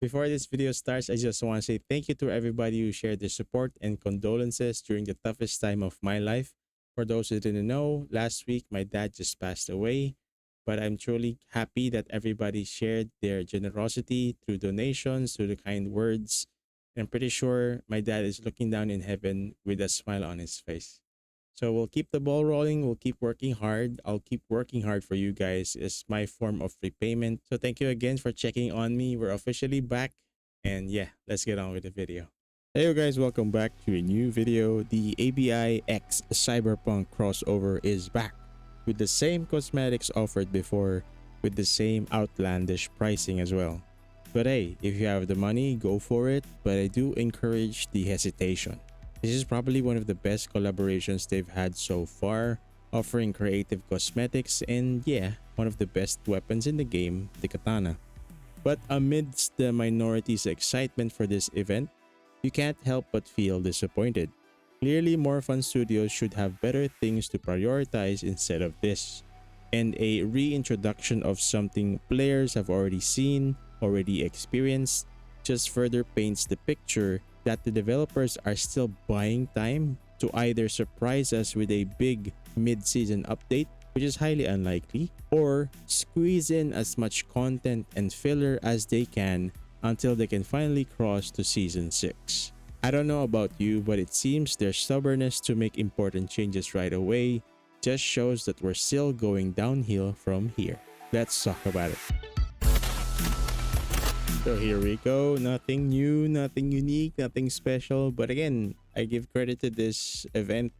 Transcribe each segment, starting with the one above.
Before this video starts, I just want to say thank you to everybody who shared their support and condolences during the toughest time of my life. For those who didn't know, last week my dad just passed away, but I'm truly happy that everybody shared their generosity through donations, through the kind words. And I'm pretty sure my dad is looking down in heaven with a smile on his face. So we'll keep the ball rolling. We'll keep working hard. I'll keep working hard for you guys. It's my form of repayment. So thank you again for checking on me. We're officially back. And yeah, let's get on with the video. Hey you guys, welcome back to a new video. The ABI X Cyberpunk crossover is back with the same cosmetics offered before, with the same outlandish pricing as well. But hey, if you have the money, go for it. But I do encourage the hesitation. This is probably one of the best collaborations they've had so far, offering creative cosmetics and yeah, one of the best weapons in the game, the katana. But amidst the minority's excitement for this event, you can't help but feel disappointed. Clearly, more fun studios should have better things to prioritize instead of this. And a reintroduction of something players have already seen, already experienced, just further paints the picture that the developers are still buying time to either surprise us with a big mid-season update, which is highly unlikely, or squeeze in as much content and filler as they can until they can finally cross to Season 6. I don't know about you, but it seems their stubbornness to make important changes right away just shows that we're still going downhill from here. Let's talk about it. So here we go. Nothing new, nothing unique, nothing special. But again, I give credit to this event.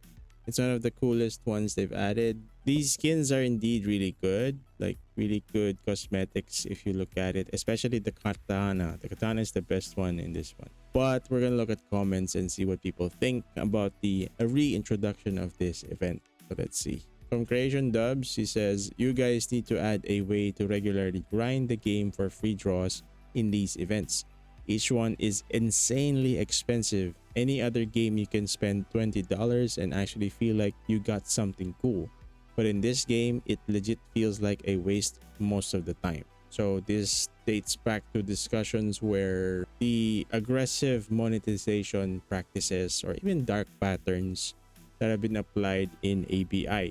It's one of the coolest ones they've added. These skins are indeed really good, like really good cosmetics if you look at it, especially the katana. The katana is the best one in this one. But we're going to look at comments and see what people think about the reintroduction of this event. So let's see. From Creation Dubs, he says, you guys need to add a way to regularly grind the game for free draws in these events. Each one is insanely expensive. Any other game you can spend $20 and actually feel like you got something cool. But in this game, it legit feels like a waste most of the time. So this dates back to discussions where the aggressive monetization practices or even dark patterns that have been applied in ABI.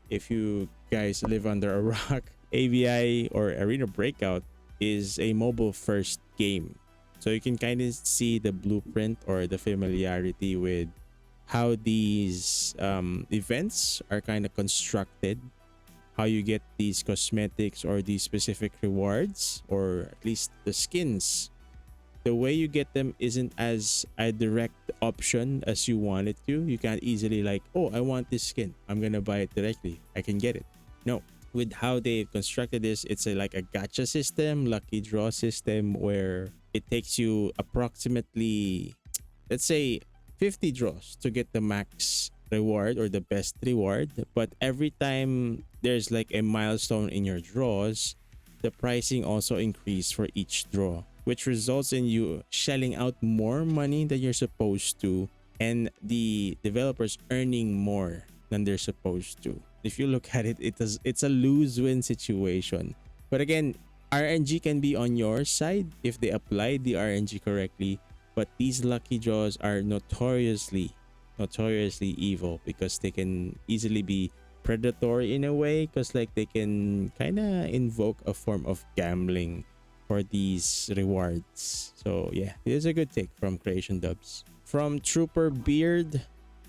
If you guys live under a rock, ABI or Arena Breakout is a mobile first game. So you can kind of see the blueprint or the familiarity with how these events are kind of constructed, how you get these cosmetics or these specific rewards, or at least the skins. The way you get them isn't as a direct option as you want it to. You can't easily like, oh, I want this skin, I'm gonna buy it directly, I can get it. No, with how they've constructed this, it's like a gacha system, lucky draw system, where it takes you approximately, let's say, 50 draws to get the max reward or the best reward. But every time there's like a milestone in your draws, the pricing also increase for each draw, which results in you shelling out more money than you're supposed to, and the developers earning more than they're supposed to. If you look at it, it's a lose-win situation. But again, RNG can be on your side if they apply the RNG correctly. But these lucky draws are notoriously evil because they can easily be predatory in a way, because like they can kind of invoke a form of gambling for these rewards. So yeah, it is a good take from Creation Dubs. From Trooper Beard,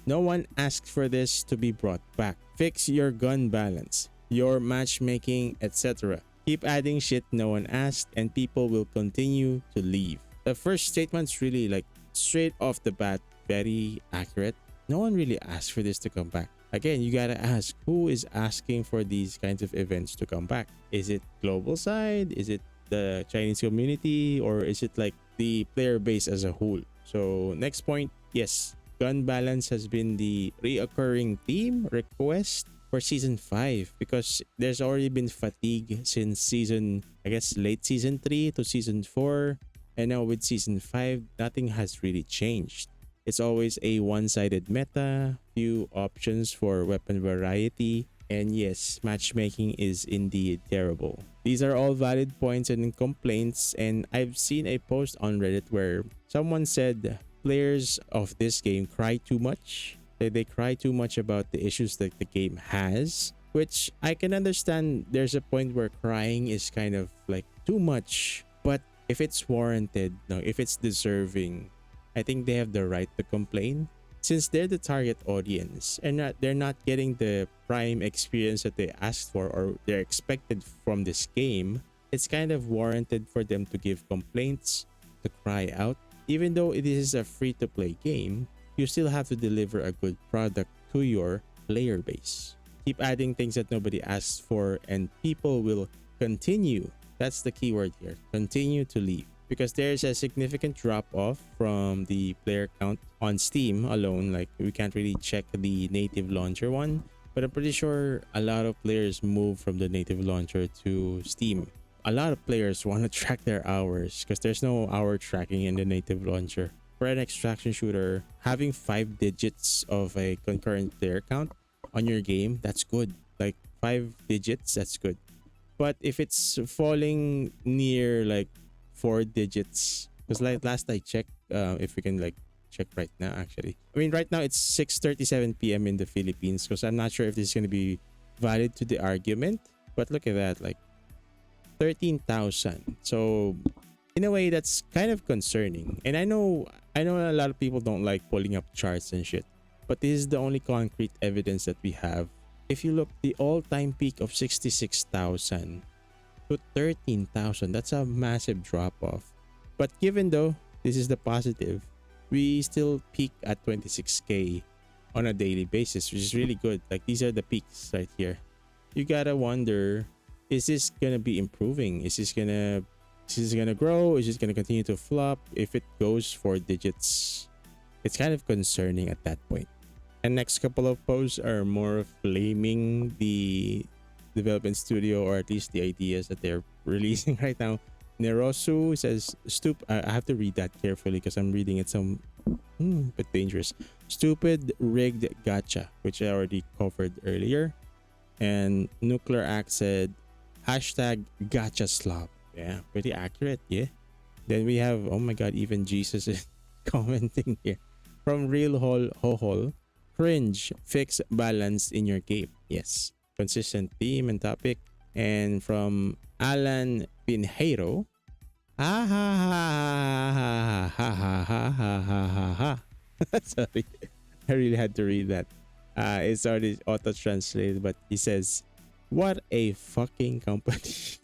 no one asked for this to be brought back. Fix your gun balance, your matchmaking, etc. Keep adding shit no one asked and people will continue to leave. The first statement's really like straight off the bat, very accurate. No one really asked for this to come back. Again, you gotta ask, who is asking for these kinds of events to come back? Is it global side? Is it the Chinese community? Or is it like the player base as a whole? So next point, yes, gun balance has been the reoccurring theme request for season 5, because there's already been fatigue since season, I guess, late season 3 to season 4. And now with season 5, nothing has really changed. It's always a one-sided meta, few options for weapon variety, And yes, matchmaking is indeed terrible. These are all valid points and complaints, and I've seen a post on Reddit where someone said players of this game cry too much. They cry too much about the issues that the game has, which I can understand. There's a point where crying is kind of like too much, but if it's warranted, no, if it's deserving, I think they have the right to complain since they're the target audience and they're not getting the prime experience that they asked for or they're expected from this game. It's kind of warranted for them to give complaints, to cry out. Even though it is a free to play game, you still have to deliver a good product to your player base. Keep adding things that nobody asks for and people will continue. That's the keyword here. Continue to leave because there's a significant drop off from the player count on Steam alone. Like we can't really check the native launcher one, but I'm pretty sure a lot of players move from the native launcher to Steam. A lot of players want to track their hours because there's no hour tracking in the native launcher. For an extraction shooter, having 5 digits of a concurrent player count on your game, that's good. Like 5 digits, that's good. But if it's falling near like 4 digits, because like last I checked, if we can like check right now actually. I mean right now it's 6:37 p.m. in the Philippines because I'm not sure if this is gonna be valid to the argument. But look at that, like 13,000. So in a way that's kind of concerning. And I know a lot of people don't like pulling up charts and shit. But this is the only concrete evidence that we have. If you look, the all-time peak of 66,000 to 13,000, that's a massive drop-off. But given though, this is the positive, we still peak at 26k on a daily basis, which is really good. Like these are the peaks right here. You gotta wonder, is this gonna be improving? Is this gonna grow? Is this gonna continue to flop? If it goes 4 digits, it's kind of concerning at that point. And next couple of posts are more blaming the development studio or at least the ideas that they're releasing right now. Nerosu says, I have to read that carefully because I'm reading it some bit dangerous. Stupid rigged gacha, which I already covered earlier. And Nuclear Axe said, hashtag gacha slob. Yeah, pretty accurate. Yeah. Then we have, oh my god, even Jesus is commenting here. From Real Hol, cringe, fix balance in your game. Yes. Consistent theme and topic. And from Alan Pinheiro, ha ha ha ha ha ha ha ha ha ha ha. Sorry, I really had to read that. It's already auto translated, but he says, "What a fucking company."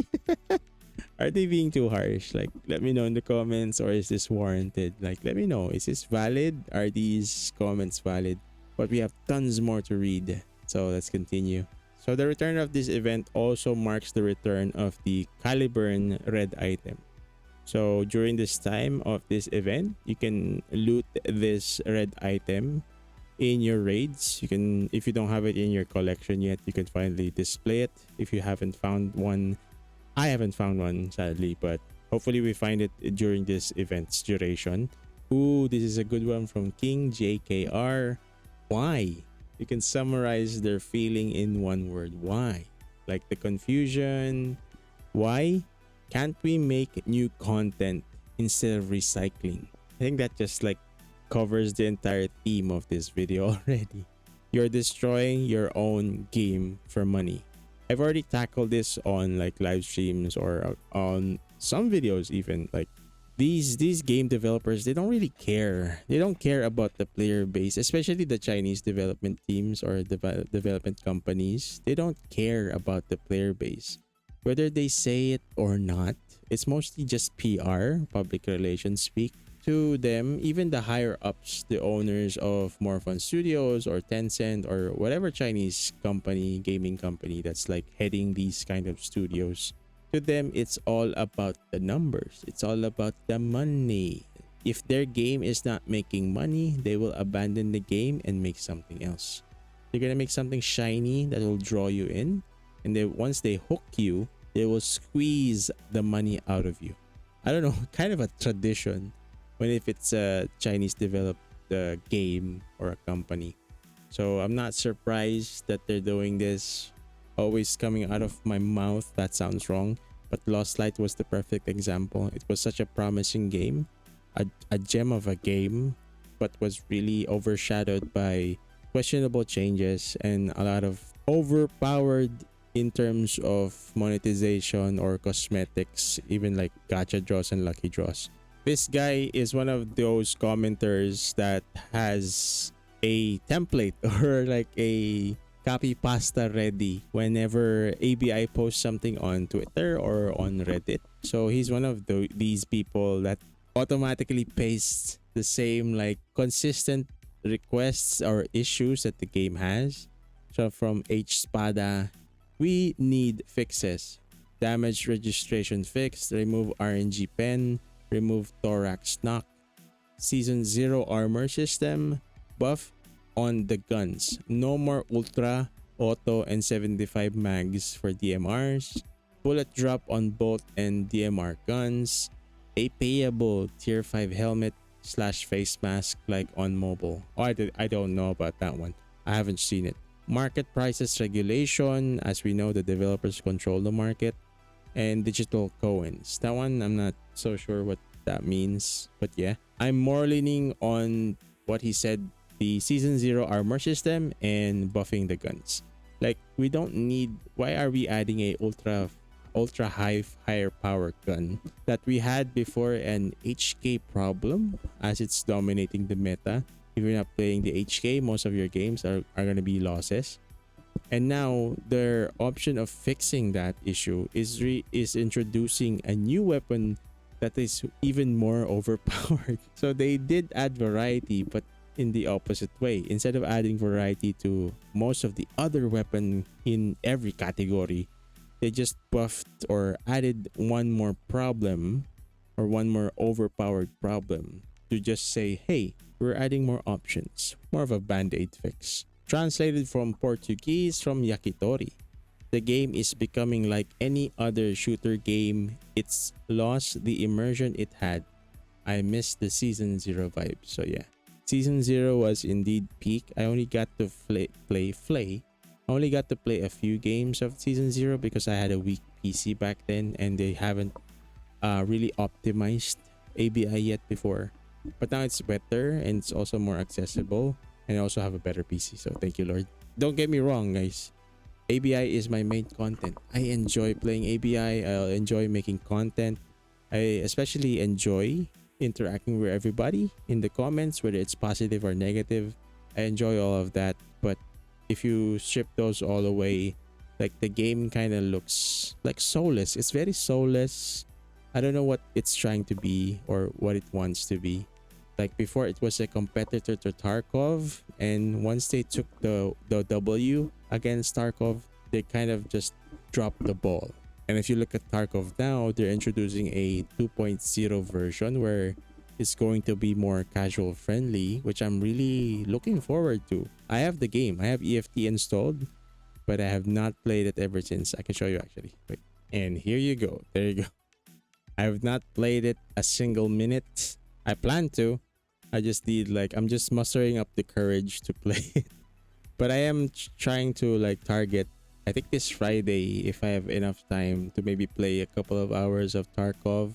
Are they being too harsh? Like, let me know in the comments, or is this warranted? Like, let me know. Is this valid? Are these comments valid? But we have tons more to read. So let's continue. So the return of this event also marks the return of the Caliburn red item. So during this time of this event, you can loot this red item in your raids. You can, if you don't have it in your collection yet, you can finally display it. If you haven't found one, I haven't found one sadly, but hopefully we find it during this event's duration. Ooh, this is a good one from King JKR. Why? You can summarize their feeling in one word. Why? Like the confusion. Why can't we make new content instead of recycling? I think that just like covers the entire theme of this video already. You're destroying your own game for money. I've already tackled this on like live streams or on some videos even. Like these game developers, they don't really care. They don't care about the player base, especially the Chinese development teams or development companies. They don't care about the player base. Whether they say it or not, it's mostly just PR, public relations speak. To them, even the higher ups, the owners of More Fun Studios or Tencent or whatever Chinese company, gaming company that's like heading these kind of studios, to them, it's all about the numbers. It's all about the money. If their game is not making money, they will abandon the game and make something else. They're gonna make something shiny that will draw you in, and then once they hook you, they will squeeze the money out of you. I don't know, kind of a tradition when if it's a Chinese developed game or a company. So I'm not surprised that they're doing this. always coming out of my mouth. That sounds wrong. But Lost Light was the perfect example. It was such a promising game, a gem of a game, but was really overshadowed by questionable changes and a lot of overpowered in terms of monetization or cosmetics, even like gacha draws and lucky draws. This guy is one of those commenters that has a template or like a copy pasta ready whenever ABI posts something on Twitter or on Reddit. So he's one of these people that automatically pastes the same like consistent requests or issues that the game has. So from H Spada, we need fixes. Damage registration fixed, remove RNG pen, remove thorax knock, season 0 armor system, buff on the guns. No more ultra, auto, and 75 mags for DMRs. Bullet drop on bolt and DMR guns. A payable tier 5 helmet slash face mask like on mobile. Oh, I don't know about that one. I haven't seen it. Market prices regulation. As we know, the developers control the market. And digital coins. That one, I'm not so sure what that means. But yeah, I'm more leaning on what he said, the season 0 armor system and buffing the guns. Like, we don't need, why are we adding a ultra higher power gun that we had before an HK problem, as it's dominating the meta? If you're not playing the HK, most of your games are going to be losses. And now their option of fixing that issue is introducing a new weapon that is even more overpowered. So they did add variety, but in the opposite way. Instead of adding variety to most of the other weapon in every category, they just buffed or added one more problem or one more overpowered problem to just say, hey, we're adding more options. More of a band-aid fix. Translated from Portuguese from Yakitori. The game is becoming like any other shooter game. It's lost the immersion it had. I miss the season 0 vibe. So yeah. Season 0 was indeed peak. I only got to play. I only got to play a few games of season 0 because I had a weak PC back then and they haven't really optimized ABI yet before. But now it's better and it's also more accessible. And I also have a better PC, so thank you, Lord. Don't get me wrong, guys. ABI is my main content. I enjoy playing ABI. I enjoy making content. I especially enjoy interacting with everybody in the comments, whether it's positive or negative. I enjoy all of that. But if you strip those all away, like the game kind of looks like soulless. It's very soulless. I don't know what it's trying to be or what it wants to be. Like before, it was a competitor to Tarkov, and once they took the W against Tarkov, they kind of just dropped the ball. And if you look at Tarkov now, they're introducing a 2.0 version where it's going to be more casual friendly, which I'm really looking forward to. I have the game. I have EFT installed, but I have not played it ever since. I can show you actually. Wait. And here you go. There you go. I have not played it a single minute. I plan to. I just need I'm just mustering up the courage to play it. But I am trying to target, I think this Friday, if I have enough time to maybe play a couple of hours of Tarkov.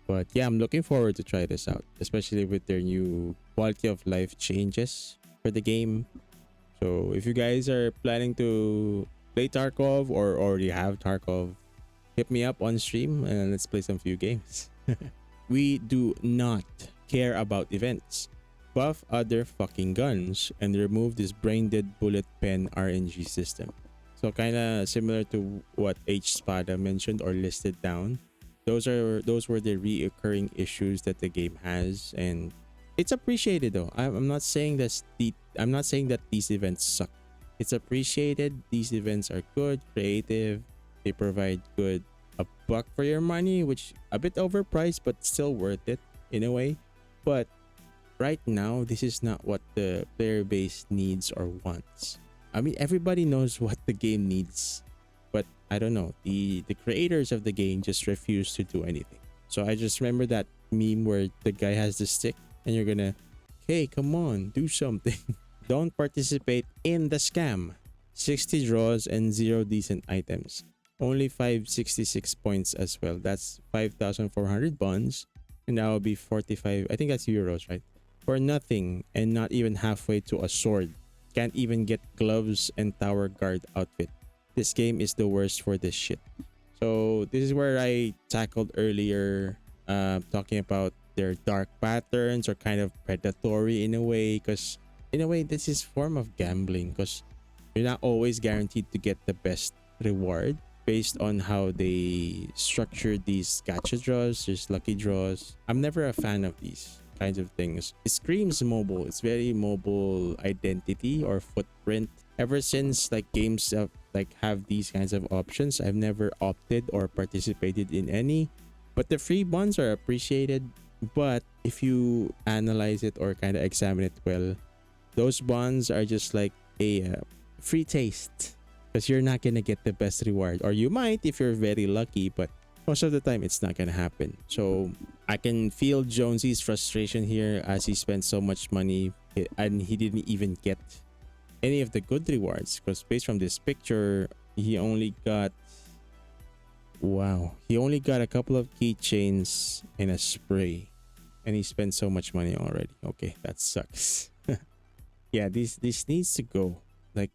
But yeah, I'm looking forward to try this out, especially with their new quality of life changes for the game. So if you guys are planning to play Tarkov or already have Tarkov, hit me up on stream and let's play some few games. We do not care about events. Buff other fucking guns and remove this brain dead bullet pen RNG system. So kind of similar to what H Spada mentioned or listed down. Those were the reoccurring issues that the game has, and it's appreciated though. I'm not saying that these events suck. It's appreciated. These events are good, creative. They provide a buck for your money, which a bit overpriced but still worth it in a way. But right now, this is not what the player base needs or wants. I mean, everybody knows what the game needs, but I don't know. The creators of the game just refuse to do anything. So I just remember that meme where the guy has the stick and you're gonna, hey, come on, do something. Don't participate in the scam. 60 draws and 0 decent items. Only 566 points as well. That's 5,400 bonds. And that will be 45. I think that's euros, right? For nothing and not even halfway to a sword. Can't even get gloves and tower guard outfit. This game is the worst for this shit. So this is where I tackled earlier, talking about their dark patterns or kind of predatory in a way, because in a way this is form of gambling, because you're not always guaranteed to get the best reward based on how they structure these gacha draws. There's lucky draws. I'm never a fan of these kinds of things. It screams mobile. It's very mobile identity or footprint. Ever since like games have these kinds of options, I've never opted or participated in any. But the free bonds are appreciated. But if you analyze it or kind of examine it well, those bonds are just like a free taste, because you're not gonna get the best reward, or you might if you're very lucky, but most of the time it's not gonna happen. So I can feel Jonesy's frustration here as he spent so much money and he didn't even get any of the good rewards, because based from this picture he only got a couple of keychains and a spray, and he spent so much money already. Okay, that sucks. Yeah, this needs to go. Like,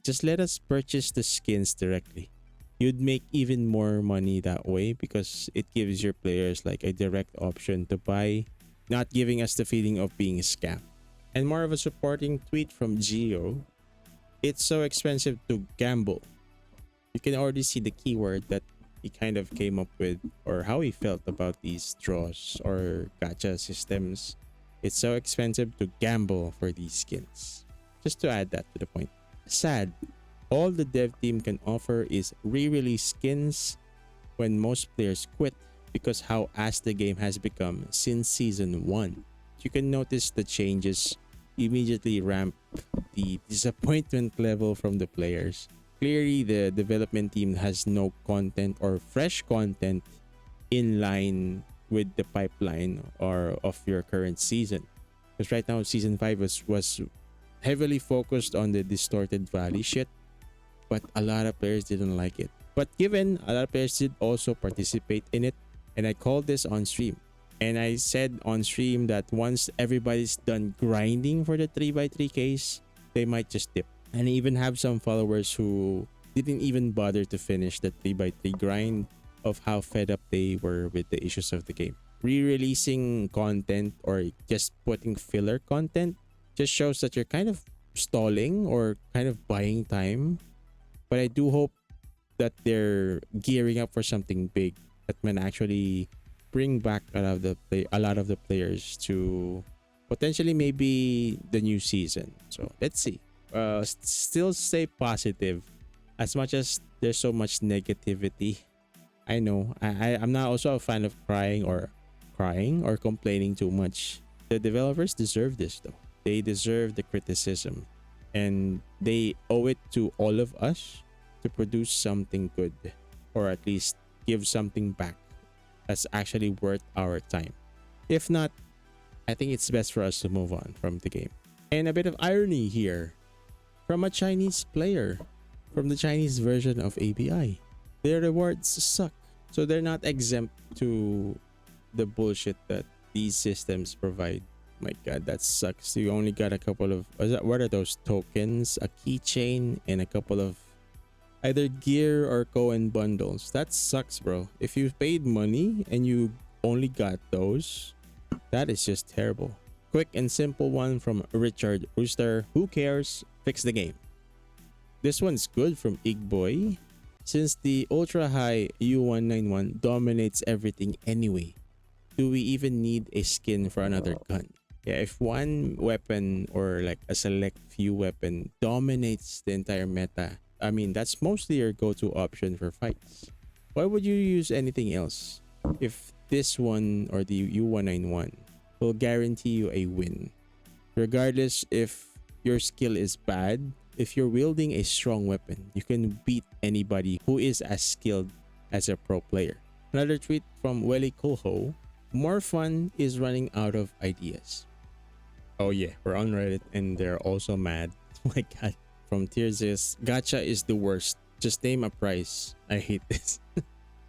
just let us purchase the skins directly. You'd make even more money that way, because it gives your players like a direct option to buy, not giving us the feeling of being scammed. And more of a supporting tweet from Geo. It's so expensive to gamble. You can already see the keyword that he kind of came up with, or how he felt about these draws or gacha systems. It's so expensive to gamble for these skins. Just to add that to the point. Sad. All the dev team can offer is re-release skins when most players quit, because how ass the game has become since season 1. You can notice the changes immediately ramp the disappointment level from the players. Clearly, the development team has no content or fresh content in line with the pipeline or of your current season. Because right now, season 5 was heavily focused on the distorted valley shit, but a lot of players didn't like it. But given a lot of players did also participate in it, and I called this on stream. And I said on stream that once everybody's done grinding for the 3x3 case, they might just dip. And I even have some followers who didn't even bother to finish the 3x3 grind of how fed up they were with the issues of the game. Re-releasing content or just putting filler content just shows that you're kind of stalling or kind of buying time. But I do hope that they're gearing up for something big that can actually bring back a lot of the players to potentially maybe the new season. So let's see. Still stay positive as much as there's so much negativity. I know I'm not also a fan of crying or complaining too much. The developers deserve this though. They deserve the criticism, and they owe it to all of us to produce something good, or at least give something back that's actually worth our time. If not, I think it's best for us to move on from the game. And a bit of irony here from a Chinese player, from the Chinese version of ABI. Their rewards suck, so they're not exempt to the bullshit that these systems provide. My god, that sucks. You only got a couple of, what are those tokens? A keychain and a couple of either gear or coin bundles. That sucks, bro. If you paid money and you only got those, that is just terrible. Quick and simple one from Richard Rooster. Who cares? Fix the game. This one's good from Igboy. Since the ultra high U191 dominates everything anyway, do we even need a skin for another gun? Yeah, if one weapon or like a select few weapon dominates the entire meta, I mean, that's mostly your go-to option for fights. Why would you use anything else if this one or the U191 will guarantee you a win? Regardless if your skill is bad, if you're wielding a strong weapon, you can beat anybody who is as skilled as a pro player. Another tweet from Welly Kulho. More fun is running out of ideas. Oh yeah, we're on Reddit and they're also mad. Oh my god. from Tears is gacha is the worst. Just name a price. I hate this.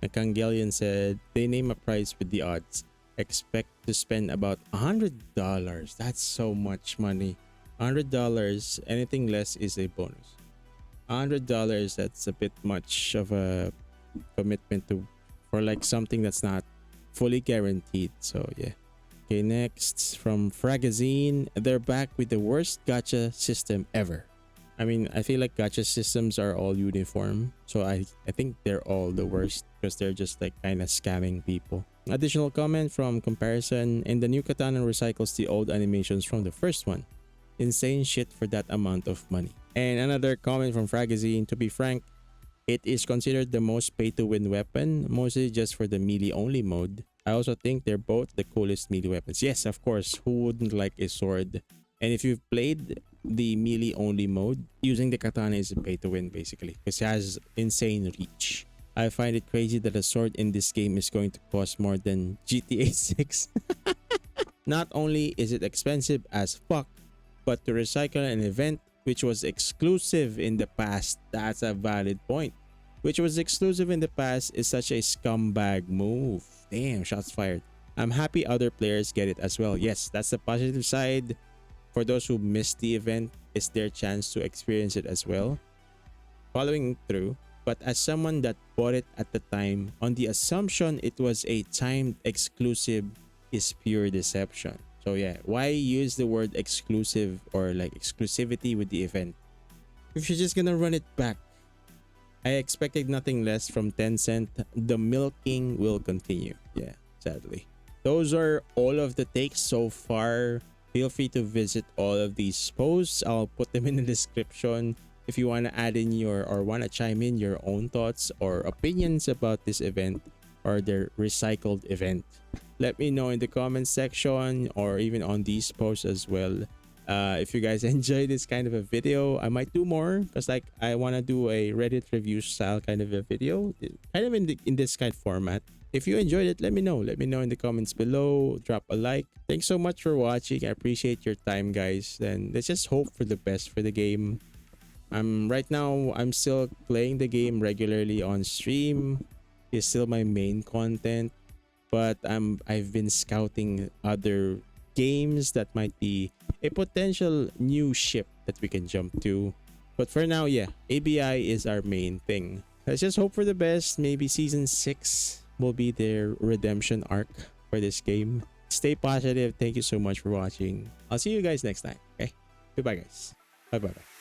Kangelian said they name a price with the odds. Expect to spend about $100. That's so much money. $100. Anything less is a bonus. $100. That's a bit much of a commitment to for like something that's not fully guaranteed. So yeah. Okay, next from Fragazine. They're back with the worst gacha system ever. I mean, I feel like gacha systems are all uniform. So I think they're all the worst because they're just like kind of scamming people. Additional comment from Comparison. And the new katana recycles the old animations from the first one. Insane shit for that amount of money. And another comment from Fragazine. To be frank, it is considered the most pay-to-win weapon, mostly just for the melee-only mode. I also think they're both the coolest melee weapons. Yes, of course, who wouldn't like a sword? And if you've played the melee-only mode, using the katana is a pay-to-win basically, because it has insane reach. I find it crazy that a sword in this game is going to cost more than GTA 6. Not only is it expensive as fuck, but to recycle an event which was exclusive in the past, that's a valid point. Which was exclusive in the past is such a scumbag move. Damn, shots fired. I'm happy other players get it as well. Yes, that's the positive side. For those who missed the event, it's their chance to experience it as well. Following through, but as someone that bought it at the time, on the assumption it was a timed exclusive is pure deception. So yeah, why use the word exclusive or like exclusivity with the event if you're just gonna run it back? I expected nothing less from Tencent. The milking will continue. Yeah, sadly. Those are all of the takes so far. Feel free to visit all of these posts. I'll put them in the description if you want to add in your or want to chime in your own thoughts or opinions about this event or their recycled event. Let me know in the comments section or even on these posts as well. If you guys enjoy this kind of a video, I might do more because like I want to do a Reddit review style kind of a video, kind of in this kind of format. If you enjoyed it, let me know. Let me know in the comments below. Drop a like. Thanks so much for watching. I appreciate your time, guys. And let's just hope for the best for the game. Right now I'm still playing the game regularly on stream. It's still my main content, but I've been scouting other games that might be a potential new ship that we can jump to. But for now, yeah, ABI is our main thing. Let's just hope for the best. Maybe season 6 will be their redemption arc for this game. Stay positive. Thank you so much for watching. I'll see you guys next time. Okay, goodbye guys. Bye bye.